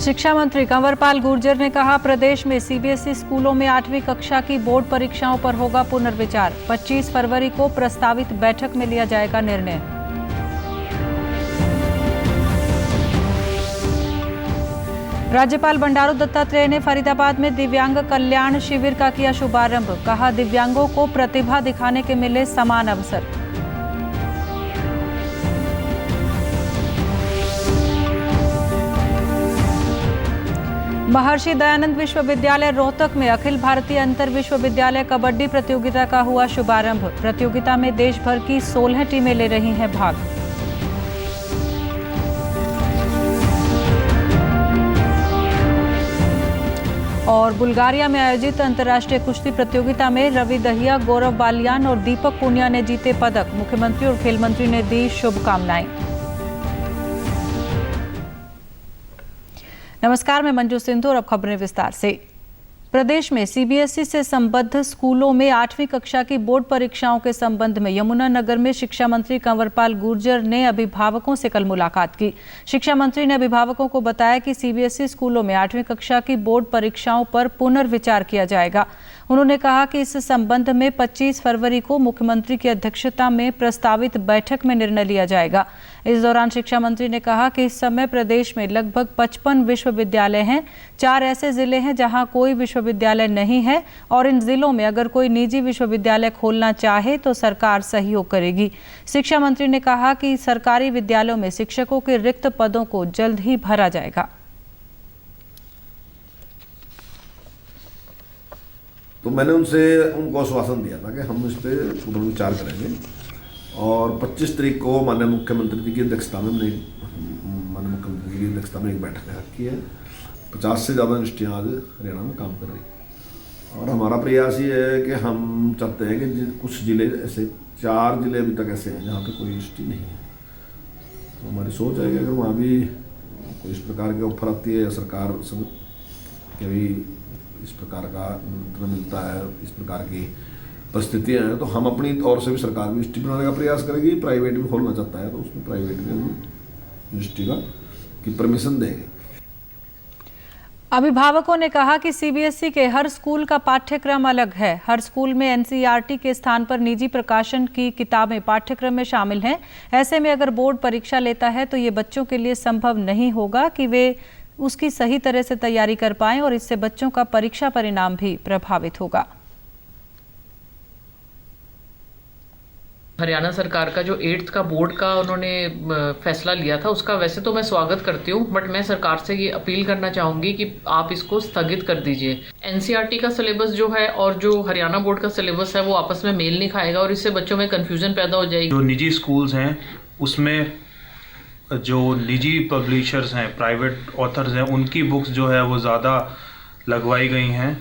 शिक्षा मंत्री कंवरपाल गुर्जर ने कहा, प्रदेश में सीबीएसई स्कूलों में 8वीं कक्षा की बोर्ड परीक्षाओं पर होगा पुनर्विचार। 25 फरवरी को प्रस्तावित बैठक में लिया जाएगा निर्णय। राज्यपाल बंडारू दत्तात्रेय ने फरीदाबाद में दिव्यांग कल्याण शिविर का किया शुभारंभ। कहा, दिव्यांगों को प्रतिभा दिखाने के मिले समान अवसर। महर्षि दयानंद विश्वविद्यालय रोहतक में अखिल भारतीय अंतर विश्वविद्यालय कबड्डी प्रतियोगिता का हुआ शुभारंभ। प्रतियोगिता में देश भर की 16 टीमें ले रही हैं भाग। और बुल्गारिया में आयोजित अंतर्राष्ट्रीय कुश्ती प्रतियोगिता में रवि दहिया, गौरव बालियान और दीपक पुनिया ने जीते पदक। मुख्यमंत्री और खेल मंत्री ने दी शुभकामनाएं। नमस्कार, मैं मंजू सिंधु और अब खबरें विस्तार से। प्रदेश में सीबीएसई से संबद्ध स्कूलों में 8वीं कक्षा की बोर्ड परीक्षाओं के संबंध में यमुनानगर में शिक्षा मंत्री कंवरपाल गुर्जर ने अभिभावकों से कल मुलाकात की। शिक्षा मंत्री ने अभिभावकों को बताया कि सीबीएसई स्कूलों में 8वीं कक्षा की बोर्ड परीक्षाओं पर पुनर्विचार किया जाएगा। उन्होंने कहा कि इस संबंध में 25 फरवरी को मुख्यमंत्री की अध्यक्षता में प्रस्तावित बैठक में निर्णय लिया जाएगा। इस दौरान शिक्षा मंत्री ने कहा कि इस समय प्रदेश में लगभग 55 विश्वविद्यालय हैं। 4 ऐसे जिले हैं जहां कोई विश्वविद्यालय नहीं है और इन जिलों में अगर कोई निजी विश्वविद्यालय खोलना चाहे तो सरकार सहयोग करेगी। शिक्षा मंत्री ने कहा कि सरकारी विद्यालयों में शिक्षकों के रिक्त पदों को जल्द ही भरा जाएगा। तो मैंने उनको आश्वासन दिया था कि हम इस पर पुनर्विचार करेंगे और 25 तारीख को माननीय मुख्यमंत्री जी की अध्यक्षता में एक बैठक रखी है। 50 से ज़्यादा यूनिवर्सिटियाँ आज हरियाणा में काम कर रही हैं और हमारा प्रयास ये है कि हम चाहते हैं कि कुछ जिले ऐसे 4 जिले अभी तक ऐसे हैं जहाँ पे कोई यूनिवर्सिटी नहीं है। तो हमारी सोच है कि अगर वहाँ भी कोई इस प्रकार की ऑफर आती है या सरकार सब के भी इस प्रकार का निमंत्रण मिलता है, इस प्रकार की परिस्थितियाँ हैं, तो हम अपनी ओर से भी सरकार भी यूनिवर्सिटी बनाने का प्रयास करेगी। प्राइवेट भी खोलना चाहता है तो उसमें प्राइवेट में यूनिवर्सिटी की परमिशन देंगे। अभिभावकों ने कहा कि सीबीएसई के हर स्कूल का पाठ्यक्रम अलग है। हर स्कूल में एनसीईआरटी के स्थान पर निजी प्रकाशन की किताबें पाठ्यक्रम में शामिल हैं। ऐसे में अगर बोर्ड परीक्षा लेता है तो ये बच्चों के लिए संभव नहीं होगा कि वे उसकी सही तरह से तैयारी कर पाएं और इससे बच्चों का परीक्षा परिणाम भी प्रभावित होगा। हरियाणा सरकार का जो 8th का बोर्ड का उन्होंने फैसला लिया था उसका वैसे तो मैं स्वागत करती हूँ, बट मैं सरकार से ये अपील करना चाहूँगी कि आप इसको स्थगित कर दीजिए। एनसीईआरटी का सिलेबस जो है और जो हरियाणा बोर्ड का सिलेबस है वो आपस में मेल नहीं खाएगा और इससे बच्चों में कन्फ्यूजन पैदा हो जाएगी। जो निजी स्कूल्स हैं उसमें जो निजी पब्लिशर्स हैं, प्राइवेट ऑथर्स हैं, उनकी बुक्स जो है वो ज़्यादा लगवाई गई हैं,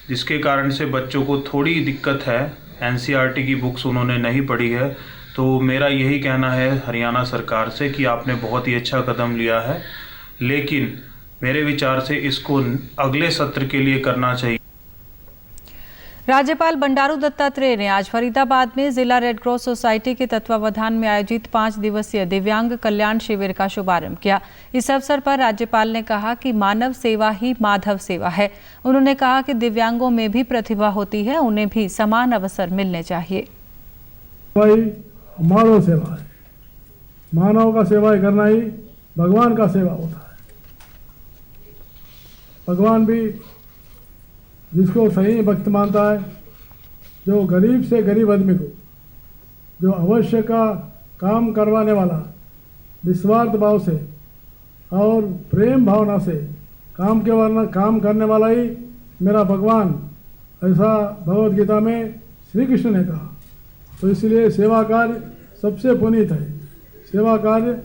जिसके कारण से बच्चों को थोड़ी दिक्कत है। एनसीईआरटी की बुक्स उन्होंने नहीं पढ़ी है। तो मेरा यही कहना है हरियाणा सरकार से कि आपने बहुत ही अच्छा कदम लिया है, लेकिन मेरे विचार से इसको अगले सत्र के लिए करना चाहिए। राज्यपाल बंडारू दत्तात्रेय ने आज फरीदाबाद में जिला रेड क्रॉस सोसाइटी के तत्वावधान में आयोजित 5 दिवसीय दिव्यांग कल्याण शिविर का शुभारंभ किया। इस अवसर पर राज्यपाल ने कहा कि मानव सेवा ही माधव सेवा है। उन्होंने कहा कि दिव्यांगों में भी प्रतिभा होती है, उन्हें भी समान अवसर मिलने चाहिए। मानव सेवा है, मानव का सेवा करना ही भगवान का सेवा होता है। भगवान भी जिसको सही भक्त मानता है, जो गरीब से गरीब आदमी को जो अवश्य का काम करवाने वाला निस्वार्थ भाव से और प्रेम भावना से काम करने वाला ही मेरा भगवान, ऐसा भगवद गीता में श्री कृष्ण ने कहा। तो इसलिए सेवा कार्य सबसे पुनीत है। सेवा कार्य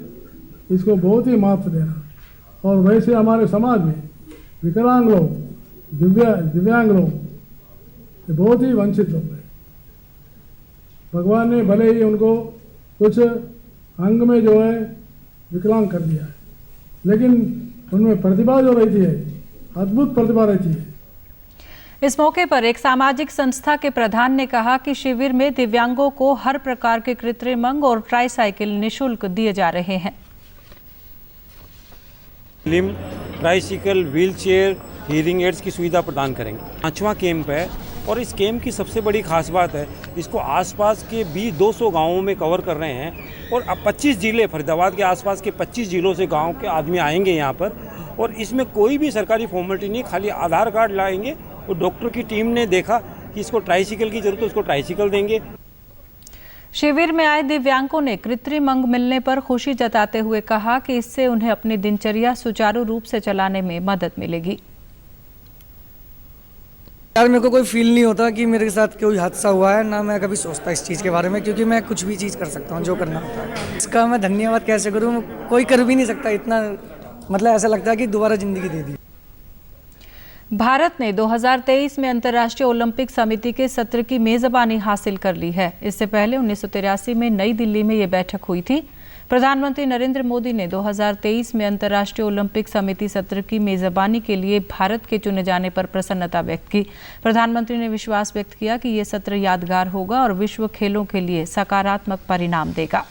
इसको बहुत ही महत्व देना। और वैसे हमारे समाज में विकलांग लोग, दिव्यांग लोग ये बहुत ही वंचित लोग हैं। भगवान ने भले ही उनको कुछ अंग में जो है विकलांग कर दिया है, लेकिन उनमें प्रतिभा जो रहती है, अद्भुत प्रतिभा रहती है। इस मौके पर एक सामाजिक संस्था के प्रधान ने कहा कि शिविर में दिव्यांगों को हर प्रकार के कृत्रिम अंग और ट्राईसाइकिल निःशुल्क दिए जा रहे हैं। ट्राईसाइकिल, व्हीलचेयर, हीयरिंग एड्स की सुविधा प्रदान करेंगे। 5वां कैंप है और इस कैंप की सबसे बड़ी खास बात है इसको आसपास के 200 गांवों में कवर कर रहे हैं और अब 25 जिले, फरीदाबाद के आसपास के 25 जिलों से गांव के आदमी आएंगे यहाँ पर और इसमें कोई भी सरकारी फॉर्मेलिटी नहीं, खाली आधार कार्ड लाएंगे और डॉक्टर की टीम ने देखा कि इसको ट्राईसाइकिल की जरूरत है, उसको ट्राईसाइकिल देंगे। शिविर में आए दिव्यांगों ने कृत्रिम अंग मिलने पर खुशी जताते हुए कहा कि इससे उन्हें अपनी दिनचर्या सुचारू रूप से चलाने में मदद मिलेगी। यार मेरे को कोई फील नहीं होता कि मेरे साथ कोई हादसा हुआ है, ना मैं कभी सोचता इस चीज़ के बारे में, क्योंकि मैं कुछ भी चीज़ कर सकता हूँ जो करना होता है। इसका मैं धन्यवाद कैसे करूँ, कोई कर भी नहीं सकता इतना, मतलब ऐसा लगता है कि दोबारा ज़िंदगी दे दी। भारत ने 2023 में अंतर्राष्ट्रीय ओलंपिक समिति के सत्र की मेजबानी हासिल कर ली है। इससे पहले 1983 में नई दिल्ली में ये बैठक हुई थी। प्रधानमंत्री नरेंद्र मोदी ने 2023 में अंतर्राष्ट्रीय ओलंपिक समिति सत्र की मेजबानी के लिए भारत के चुने जाने पर प्रसन्नता व्यक्त की। प्रधानमंत्री ने विश्वास व्यक्त किया कि ये सत्र यादगार होगा और विश्व खेलों के लिए सकारात्मक परिणाम देगा।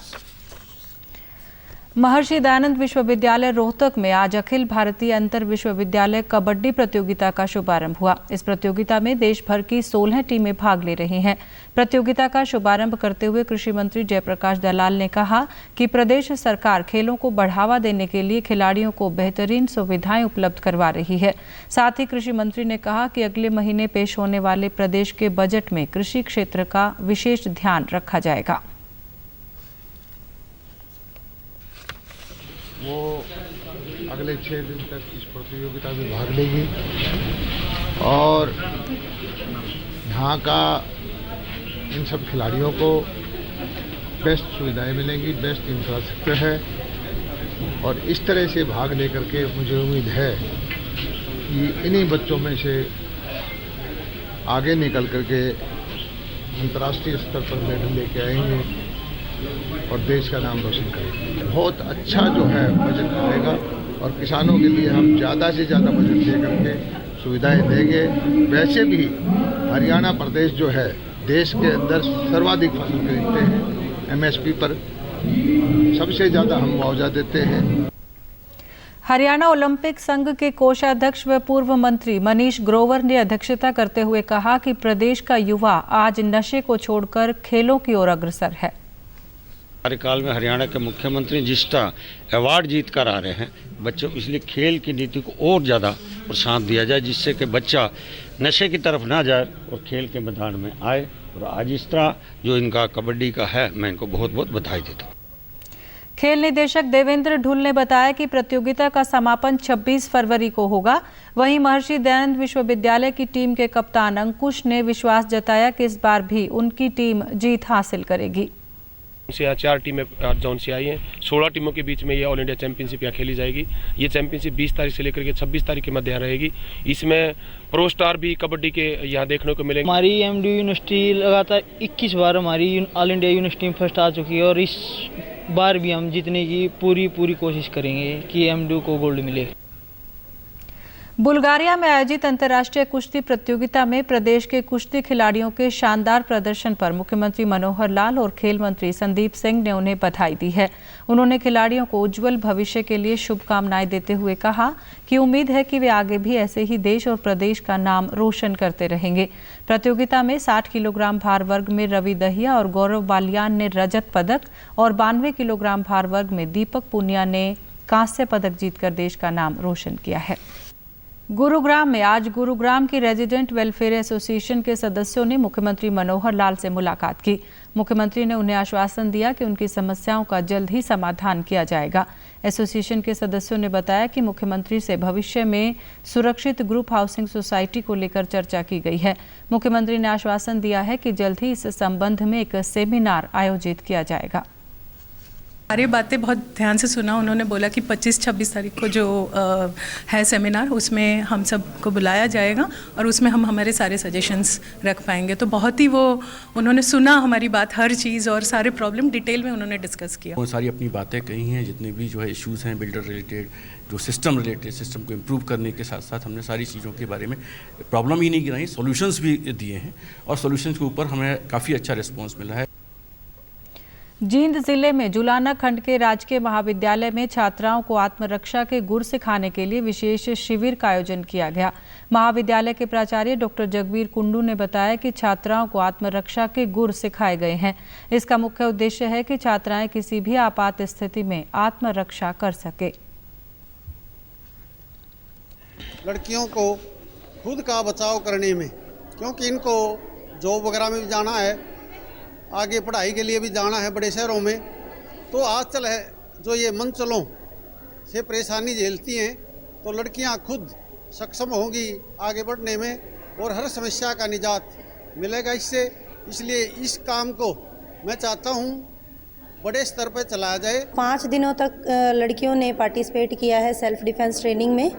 महर्षि दयानंद विश्वविद्यालय रोहतक में आज अखिल भारतीय अंतर विश्वविद्यालय कबड्डी प्रतियोगिता का शुभारंभ हुआ। इस प्रतियोगिता में देश भर की 16 टीमें भाग ले रही हैं। प्रतियोगिता का शुभारंभ करते हुए कृषि मंत्री जयप्रकाश दलाल ने कहा कि प्रदेश सरकार खेलों को बढ़ावा देने के लिए खिलाड़ियों को बेहतरीन सुविधाएं उपलब्ध करवा रही है। साथ ही कृषि मंत्री ने कहा कि अगले महीने पेश होने वाले प्रदेश के बजट में कृषि क्षेत्र का विशेष ध्यान रखा जाएगा। वो अगले 6 दिन तक इस प्रतियोगिता में भाग लेगी और यहाँ का इन सब खिलाड़ियों को बेस्ट सुविधाएं मिलेंगी, बेस्ट इंफ्रास्ट्रक्चर है और इस तरह से भाग लेकर के मुझे उम्मीद है कि इन्हीं बच्चों में से आगे निकल करके अंतर्राष्ट्रीय स्तर पर मेडल लेके आएंगे और देश का नाम रोशन करेंगे। बहुत अच्छा जो है बजट रहेगा और किसानों के लिए हम ज़्यादा से ज़्यादा बजट दे करके सुविधाएं देंगे। वैसे भी हरियाणा प्रदेश जो है देश के अंदर सर्वाधिक फसल खरीदते हैं, एमएसपी पर सबसे ज़्यादा हम मुआवजा देते हैं। हरियाणा ओलंपिक संघ के कोषाध्यक्ष व पूर्व मंत्री मनीष ग्रोवर ने अध्यक्षता करते हुए कहा कि प्रदेश का युवा आज नशे को छोड़कर खेलों की ओर अग्रसर है। कार्यकाल में हरियाणा के मुख्यमंत्री जिस तरह अवार्ड जीत कर आ रहे हैं बच्चों, इसलिए खेल की नीति को और ज़्यादा प्रोत्साहन दिया जाए जिससे कि बच्चा नशे की तरफ ना जाए और खेल के मैदान में आए। और आज इस तरह जो इनका कबड्डी का है, मैं इनको बहुत बहुत बधाई देता हूँ। खेल निदेशक देवेंद्र ढुल ने बताया कि प्रतियोगिता का समापन 26 फरवरी को होगा। वहीं महर्षि दयानंद विश्वविद्यालय की टीम के कप्तान अंकुश ने विश्वास जताया कि इस बार भी उनकी टीम जीत हासिल करेगी। से 4 टीमें जोन से आई हैं। 16 टीमों के बीच में ये ऑल इंडिया चैंपियनशिप यहाँ खेली जाएगी। ये चैंपियनशिप 20 तारीख से लेकर के 26 तारीख के मध्य रहेगी। इसमें प्रो स्टार भी कबड्डी के यहाँ देखने को मिलेंगे। हमारी एमडी यूनिवर्सिटी लगातार 21 बार हमारी ऑल इंडिया यूनिवर्सिटी में फर्स्ट आ चुकी है और इस बार भी हम जीतने की पूरी कोशिश करेंगे कि एमडी को गोल्ड मिले। बुल्गारिया में आयोजित अंतर्राष्ट्रीय कुश्ती प्रतियोगिता में प्रदेश के कुश्ती खिलाड़ियों के शानदार प्रदर्शन पर मुख्यमंत्री मनोहर लाल और खेल मंत्री संदीप सिंह ने उन्हें बधाई दी है। उन्होंने खिलाड़ियों को उज्जवल भविष्य के लिए शुभकामनाएं देते हुए कहा कि उम्मीद है कि वे आगे भी ऐसे ही देश और प्रदेश का नाम रोशन करते रहेंगे। प्रतियोगिता में 60 किलोग्राम भार वर्ग में रवि दहिया और गौरव बालियान ने रजत पदक और 92 किलोग्राम भार वर्ग में दीपक पुनिया ने कांस्य पदक जीतकर देश का नाम रोशन किया है। गुरुग्राम में आज गुरुग्राम की रेजिडेंट वेलफेयर एसोसिएशन के सदस्यों ने मुख्यमंत्री मनोहर लाल से मुलाकात की। मुख्यमंत्री ने उन्हें आश्वासन दिया कि उनकी समस्याओं का जल्द ही समाधान किया जाएगा। एसोसिएशन के सदस्यों ने बताया कि मुख्यमंत्री से भविष्य में सुरक्षित ग्रुप हाउसिंग सोसाइटी को लेकर चर्चा की गई है। मुख्यमंत्री ने आश्वासन दिया है कि जल्द ही इस संबंध में एक सेमिनार आयोजित किया जाएगा। सारी बातें बहुत ध्यान से सुना। उन्होंने बोला कि 25-26 तारीख को जो है सेमिनार, उसमें हम सबको बुलाया जाएगा और उसमें हम हमारे सारे सजेशंस रख पाएंगे। तो बहुत ही वो उन्होंने सुना हमारी बात, हर चीज़ और सारे प्रॉब्लम डिटेल में उन्होंने डिस्कस किया। वो सारी अपनी बातें कही हैं, जितने भी जो है इश्यूज़ हैं बिल्डर रिलेटेड, जो सिस्टम रिलेटेड, सिस्टम को इम्प्रूव करने के साथ साथ हमने सारी चीज़ों के बारे में प्रॉब्लम ही नहीं गिनाई, सॉल्यूशंस भी दिए हैं और सॉल्यूशंस के ऊपर हमें काफ़ी अच्छा रिस्पॉन्स मिला है। जींद जिले में जुलाना खंड के राजकीय महाविद्यालय में छात्राओं को आत्मरक्षा के गुर सिखाने के लिए विशेष शिविर का आयोजन किया गया। महाविद्यालय के प्राचार्य डॉक्टर जगबीर कुंडू ने बताया कि छात्राओं को आत्मरक्षा के गुर सिखाए गए हैं। इसका मुख्य उद्देश्य है कि छात्राएं किसी भी आपात स्थिति में आत्मरक्षा कर सके। लड़कियों को खुद का बचाव करने में, क्योंकि इनको जॉब वगैरह में भी जाना है, आगे पढ़ाई के लिए भी जाना है बड़े शहरों में, तो आजकल है जो ये मंचलों से परेशानी झेलती हैं, तो लड़कियां खुद सक्षम होंगी आगे बढ़ने में और हर समस्या का निजात मिलेगा इससे। इसलिए इस काम को मैं चाहता हूं बड़े स्तर पर चलाया जाए। 5 दिनों तक लड़कियों ने पार्टिसिपेट किया है सेल्फ डिफेंस ट्रेनिंग में,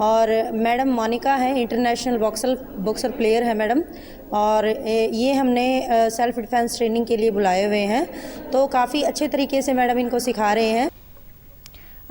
और मैडम मोनिका है, इंटरनेशनल बॉक्सर प्लेयर है मैडम, और ये हमने सेल्फ डिफेंस ट्रेनिंग के लिए बुलाए हुए हैं, तो काफ़ी अच्छे तरीके से मैडम इनको सिखा रहे हैं।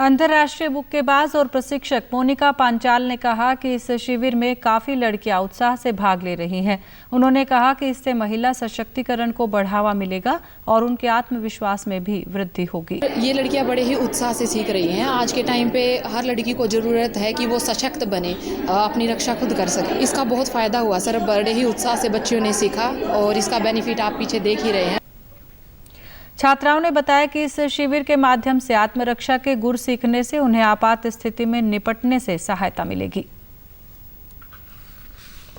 अंतर्राष्ट्रीय मुक्केबाज और प्रशिक्षक मोनिका पांचाल ने कहा कि इस शिविर में काफ़ी लड़कियां उत्साह से भाग ले रही हैं। उन्होंने कहा कि इससे महिला सशक्तिकरण को बढ़ावा मिलेगा और उनके आत्मविश्वास में भी वृद्धि होगी। ये लड़कियां बड़े ही उत्साह से सीख रही हैं। आज के टाइम पे हर लड़की को ज़रूरत है कि वो सशक्त बने, अपनी रक्षा खुद कर सके। इसका बहुत फ़ायदा हुआ सर, बड़े ही उत्साह से बच्चियों ने सीखा और इसका बेनिफिट आप पीछे देख ही रहे हैं। छात्राओं ने बताया कि इस शिविर के माध्यम से आत्मरक्षा के गुर सीखने से उन्हें आपात स्थिति में निपटने से सहायता मिलेगी।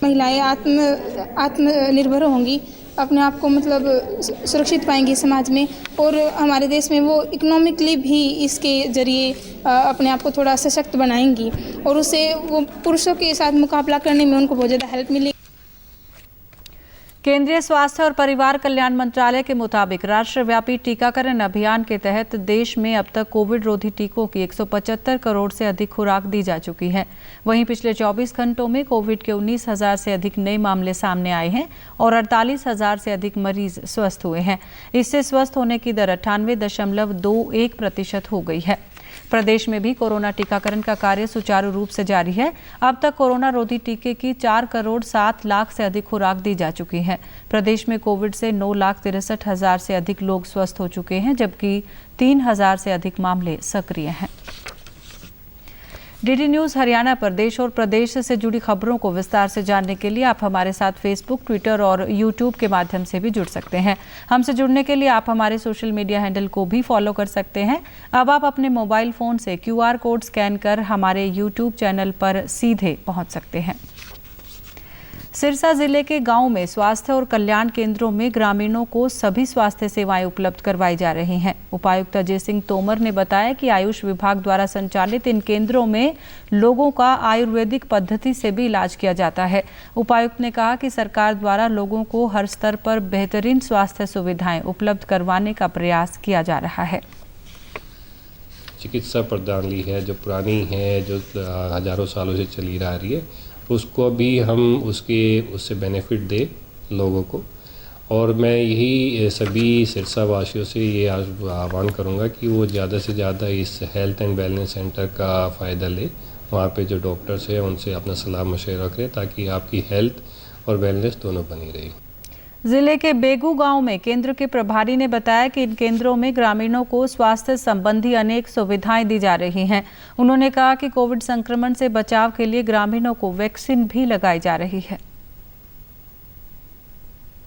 महिलाएं आत्मनिर्भर होंगी, अपने आप को मतलब सुरक्षित पाएंगी समाज में, और हमारे देश में वो इकोनॉमिकली भी इसके जरिए अपने आप को थोड़ा सशक्त बनाएंगी, और उससे वो पुरुषों के साथ मुकाबला करने में उनको बहुत ज़्यादा हेल्प मिलेगी। केंद्रीय स्वास्थ्य और परिवार कल्याण मंत्रालय के मुताबिक राष्ट्रव्यापी टीकाकरण अभियान के तहत देश में अब तक कोविड रोधी टीकों की 175 करोड़ से अधिक खुराक दी जा चुकी है। वहीं पिछले 24 घंटों में कोविड के 19,000 से अधिक नए मामले सामने आए हैं और 48,000 से अधिक मरीज स्वस्थ हुए हैं। इससे स्वस्थ होने की दर 98.21% हो गई है। प्रदेश में भी कोरोना टीकाकरण का कार्य सुचारू रूप से जारी है। अब तक कोरोना रोधी टीके की 4 करोड़ 7 लाख से अधिक खुराक दी जा चुकी है। प्रदेश में कोविड से 9,63,000 से अधिक लोग स्वस्थ हो चुके हैं, जबकि 3,000 से अधिक मामले सक्रिय हैं। डीडी न्यूज़ हरियाणा पर देश और प्रदेश से जुड़ी खबरों को विस्तार से जानने के लिए आप हमारे साथ फेसबुक, ट्विटर और यूट्यूब के माध्यम से भी जुड़ सकते हैं। हमसे जुड़ने के लिए आप हमारे सोशल मीडिया हैंडल को भी फॉलो कर सकते हैं। अब आप अपने मोबाइल फ़ोन से QR कोड स्कैन कर हमारे यूट्यूब चैनल पर सीधे पहुंच सकते हैं। सिरसा जिले के गांव में स्वास्थ्य और कल्याण केंद्रों में ग्रामीणों को सभी स्वास्थ्य सेवाएं उपलब्ध करवाई जा रही हैं। उपायुक्त अजय सिंह तोमर ने बताया कि आयुष विभाग द्वारा संचालित इन केंद्रों में लोगों का आयुर्वेदिक पद्धति से भी इलाज किया जाता है। उपायुक्त ने कहा कि सरकार द्वारा लोगों को हर स्तर पर बेहतरीन स्वास्थ्य सुविधाएं उपलब्ध करवाने का प्रयास किया जा रहा है। चिकित्सा प्रणाली है जो पुरानी है, जो हजारों सालों से चली आ रही है, उसको भी हम उससे बेनिफिट दे लोगों को। और मैं यही सभी सिरसा वासियों से ये आह्वान करूँगा कि वो ज़्यादा से ज़्यादा इस हेल्थ एंड वेलनेस सेंटर का फ़ायदा ले। वहाँ पे जो डॉक्टर्स हैं उनसे अपना सलाह मशवरा करें ताकि आपकी हेल्थ और वेलनेस दोनों बनी रहे। जिले के बेगू गांव में केंद्र के प्रभारी ने बताया कि इन केंद्रों में ग्रामीणों को स्वास्थ्य संबंधी अनेक सुविधाएं दी जा रही हैं। उन्होंने कहा कि कोविड संक्रमण से बचाव के लिए ग्रामीणों को वैक्सीन भी लगाई जा रही है।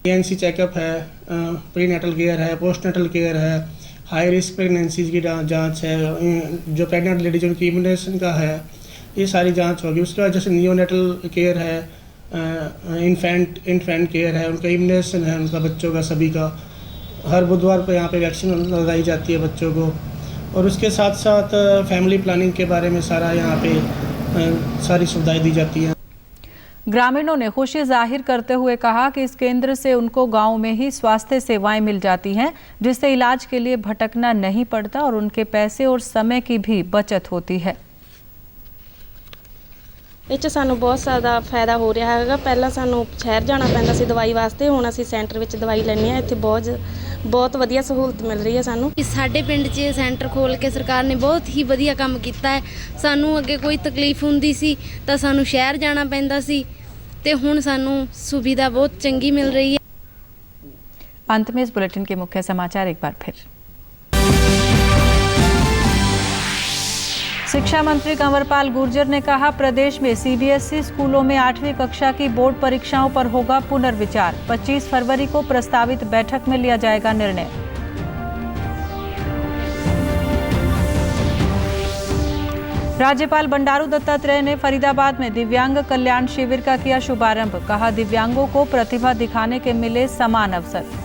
ANC चेकअप है, प्रीनेटल केयर है, पोस्टनेटल केयर है, हाई रिस्क प्रेगनेंसीज की जांच है, जो प्रेग्नेंट लेडीज उनकी इम्यूनेशन का है, ये सारी जांच होगी। उसके बाद जैसे नियोनेटल केयर है, इन्फेंट केयर है, उनका इम्यूनेशन है उनका बच्चों का सभी का। हर बुधवार को यहाँ पे वैक्सीन लगाई जाती है बच्चों को। और उसके साथ साथ फैमिली प्लानिंग के बारे में सारा यहाँ पे सारी सुविधाएं दी जाती हैं। ग्रामीणों ने खुशी जाहिर करते हुए कहा कि इस केंद्र से उनको गांव में ही स्वास्थ्य सेवाएं मिल जाती हैं, जिससे इलाज के लिए भटकना नहीं पड़ता और उनके पैसे और समय की भी बचत होती है। ਇਹ 'ਚ ਸਾਨੂੰ ਬਹੁਤ ਜ਼ਿਆਦਾ ਫਾਇਦਾ ਹੋ ਰਿਹਾ ਹੈਗਾ। ਪਹਿਲਾਂ ਸਾਨੂੰ ਸ਼ਹਿਰ ਜਾਣਾ ਪੈਂਦਾ ਸੀ ਦਵਾਈ ਵਾਸਤੇ, ਹੁਣ ਅਸੀਂ ਸੈਂਟਰ ਵਿੱਚ ਦਵਾਈ ਲੈਂਦੇ ਹਾਂ। ਇੱਥੇ ਬਹੁਤ ਵਧੀਆ ਸਹੂਲਤ ਮਿਲ ਰਹੀ ਹੈ ਸਾਨੂੰ। ਸਾਡੇ ਪਿੰਡ 'ਚ ਸੈਂਟਰ ਖੋਲ੍ਹ ਕੇ ਸਰਕਾਰ ਨੇ ਬਹੁਤ ਹੀ ਵਧੀਆ ਕੰਮ ਕੀਤਾ ਹੈ। ਸਾਨੂੰ ਅੱਗੇ ਕੋਈ ਤਕਲੀਫ ਹੁੰਦੀ ਸੀ ਤਾਂ ਸਾਨੂੰ ਸ਼ਹਿਰ ਜਾਣਾ ਪੈਂਦਾ ਸੀ, ਤੇ ਹੁਣ ਸਾਨੂੰ ਸੁਵਿਧਾ बहुत चंगी मिल रही है। अंत में इस बुलेटिन के मुख्य समाचार एक बार फिर। शिक्षा मंत्री कंवरपाल गुर्जर ने कहा, प्रदेश में सीबीएसई स्कूलों में 8वीं कक्षा की बोर्ड परीक्षाओं पर होगा पुनर्विचार। 25 फरवरी को प्रस्तावित बैठक में लिया जाएगा निर्णय। राज्यपाल बंडारू दत्तात्रेय ने फरीदाबाद में दिव्यांग कल्याण शिविर का किया शुभारंभ। कहा, दिव्यांगों को प्रतिभा दिखाने के मिले समान अवसर।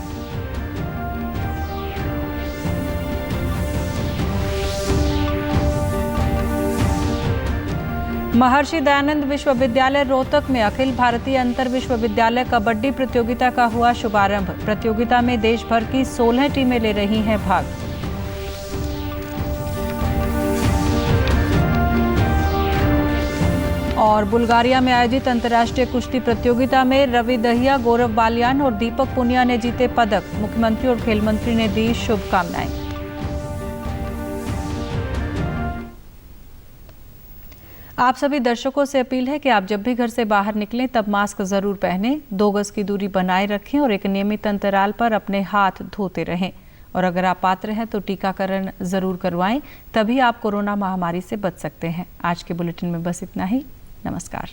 महर्षि दयानंद विश्वविद्यालय रोहतक में अखिल भारतीय अंतर विश्वविद्यालय कबड्डी प्रतियोगिता का हुआ शुभारंभ। प्रतियोगिता में देश भर की 16 टीमें ले रही हैं भाग। और बुल्गारिया में आयोजित अंतर्राष्ट्रीय कुश्ती प्रतियोगिता में रवि दहिया, गौरव बालियान और दीपक पुनिया ने जीते पदक। मुख्यमंत्री और खेल मंत्री ने दी शुभकामनाएं। आप सभी दर्शकों से अपील है कि आप जब भी घर से बाहर निकलें तब मास्क जरूर पहनें, 2 गज की दूरी बनाए रखें और एक नियमित अंतराल पर अपने हाथ धोते रहें। और अगर आप पात्र हैं तो टीकाकरण जरूर करवाएं, तभी आप कोरोना महामारी से बच सकते हैं। आज के बुलेटिन में बस इतना ही। नमस्कार।